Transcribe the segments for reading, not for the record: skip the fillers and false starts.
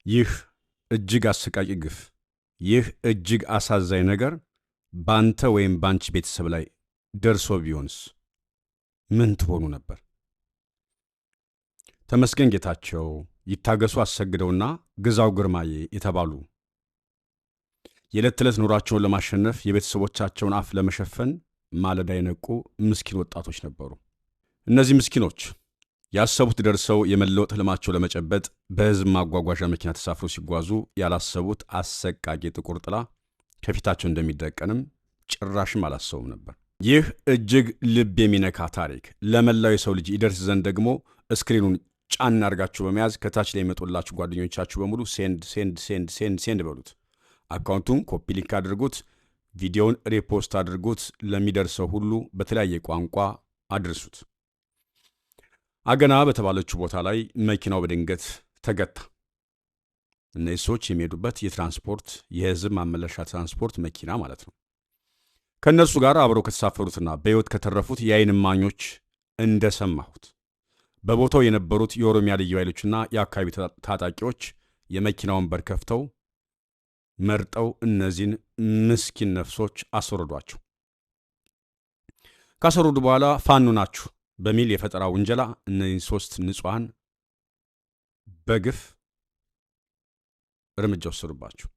ይህ እጅግ አሰቃቂ ግፍ፣ ይህ እጅግ አሳዛኝ ነገር ባንተ ወይም ባንቺ ቤተሰብ ላይ ደርሶ ቢሆንስ ምን ትሆኑ ነበር? ተመስገን ጌታቸው፣ ይታገሱ አሰግደውና ግዛው ግርማዬ የተባሉ የዕለት ተዕለት ኑሯቸውን ለማሸነፍ የቤተሰቦቻቸውን አፍ ለመሸፈን ማለዳ የነቁ ምስኪን ወጣቶች ነበሩ። እነዚህ ምስኪኖች ያሰቡት ደርሰው የመለወጥ ህልማቸው ለመጨበጥ በህዝብ ማጓጓዣ መኪና ተሳፍረው ሲጓዙ ያላሰቡት አሰቃቂ ጥቁር ጥላ ከፊታቸው እንደሚደቀንም ጭራሽም አላሰቡም ነበር። ይህ እጅግ ልብ የሚነካ ታሪክ ለመላው የሰው ልጅ ይደርስ ዘንድ ደግሞ ስክሪኑን ጫን አድርጋችሁ በመያዝ ከታች ላይ የመጡላችሁ ጓደኞቻችሁ በሙሉ ሴንድ በሉት። አካውንቱን ኮፒ ሊንክ አድርጉት፣ ቪዲዮውን ሪፖስት አድርጉት፣ ለሚደርሰው ሁሉ በተለያየ ቋንቋ አድርሱት። አገና በተባለችው ቦታ ላይ መኪናው በድንገት ተገታ። እነዚህ ሰዎች የሚሄዱበት የህዝብ ማመላለሻ ትራንስፖርት መኪና ማለት ነው። ከእነርሱ ጋር አብረው ከተሳፈሩትና በሕይወት ከተረፉት የዓይን እማኞች እንደሰማሁት በቦታው የነበሩት የኦሮሚያ ልዩ ኃይሎችና የአካባቢ ታጣቂዎች የመኪናውን በር ከፍተው መርጠው እነዚህን ምስኪን ነፍሶች አስወረዷቸው። ካስወረዱ በኋላ ፋኖ ናችሁ በሚል የፈጠራ ውንጀላ እነዚህን 3 ንጹሐን በግፍ እርምጃ ወሰዱባቸው።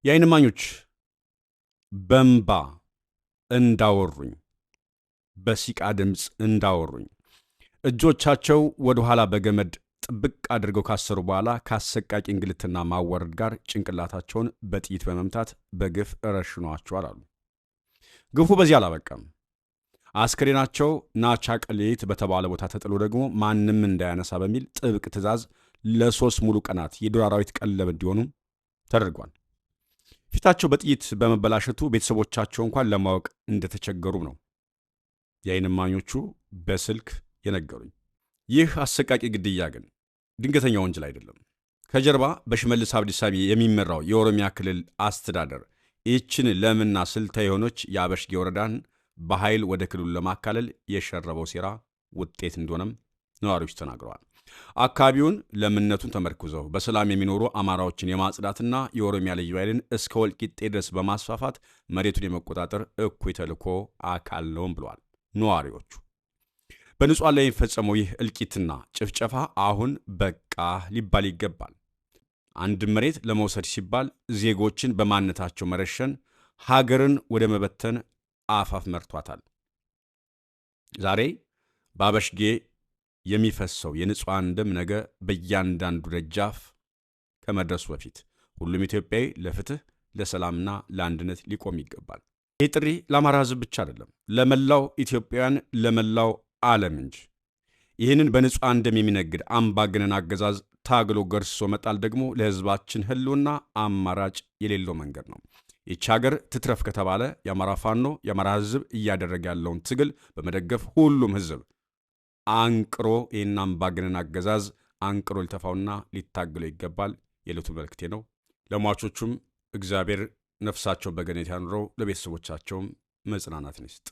የዓይን እማኞች በእንባ እንዳወሩኝ፣ በሲቃ ድምፅ እንዳወሩኝ እጆቻቸው ወደ ኋላ በገመድ ጥብቅ አድርገው ካሰሩ በኋላ ከአሰቃቂ እንግልትና ማዋረድ ጋር ጭንቅላታቸውን በጥይት በመምታት በግፍ ረሽኗቸዋል አሉ። ግፉ በዚህ አላበቃም። አስክሬናቸው ናቻ ቀሌት በተባለ ቦታ ተጥሎ ደግሞ ማንም እንዳያነሳ በሚል ጥብቅ ትዕዛዝ ለ3 ሙሉ ቀናት የዱር አራዊት ቀለብ እንዲሆኑ ተደርጓል። ፊታቸው በጥይት በመበላሸቱ ቤተሰቦቻቸው እንኳን ለማወቅ እንደተቸገሩ ነው የዓይን እማኞቹ በስልክ የነገሩኝ። ይህ አሰቃቂ ግድያ ግን ድንገተኛ ወንጀል አይደለም። ከጀርባ በሽመልስ አብዲሳ የሚመራው የኦሮሚያ ክልል አስተዳደር ይህችን ለምና ስልታዊ የሆነች የአበሽጌ ወረዳን በኃይል ወደ ክልሉ ለማካለል የሸረበው ሴራ ውጤት እንደሆነም ነዋሪዎች ተናግረዋል። አካባቢውን ለምነቱን ተመርኩዘው በሰላም የሚኖሩ አማራዎችን የማጽዳትና የኦሮሚያ ልዩ ኃይልን እስከ ወልቂጤ ድረስ በማስፋፋት መሬቱን የመቆጣጠር እኩይ ተልዕኮ አካል ነውም ብለዋል ነዋሪዎቹ። በንጹሐን ላይ የሚፈጸመው ይህ እልቂትና ጭፍጨፋ አሁን በቃ ሊባል ይገባል። አንድ መሬት ለመውሰድ ሲባል ዜጎችን በማንነታቸው መረሸን ሀገርን ወደ መበተን አፋፍ መርቷታል። ዛሬ በአበሽጌ የሚፈሰው የንጹሐን ደም ነገ በእያንዳንዱ ደጃፍ ከመድረሱ በፊት ሁሉም ኢትዮጵያዊ ለፍትህ፣ ለሰላምና ለአንድነት ሊቆም ይገባል። ይህ ጥሪ ለአማራ ሕዝብ ብቻ አይደለም፣ ለመላው ኢትዮጵያውያን፣ ለመላው ዓለም እንጂ። ይህንን በንጹሐን ደም የሚነግድ አምባገነን አገዛዝ ታግሎ ገርሶ መጣል ደግሞ ለሕዝባችን ህልውና አማራጭ የሌለው መንገድ ነው። ይህች ሀገር ትትረፍ ከተባለ የአማራ ፋኖ የአማራ ሕዝብ እያደረገ ያለውን ትግል በመደገፍ ሁሉም ሕዝብ አንቅሮ ይህን አምባገነን አገዛዝ አንቅሮ ሊተፋውና ሊታገለው ይገባል የዕለቱ መልእክቴ ነው። ለሟቾቹም እግዚአብሔር ነፍሳቸው በገነት ያኑረው፣ ለቤተሰቦቻቸውም መጽናናትን ይስጥ።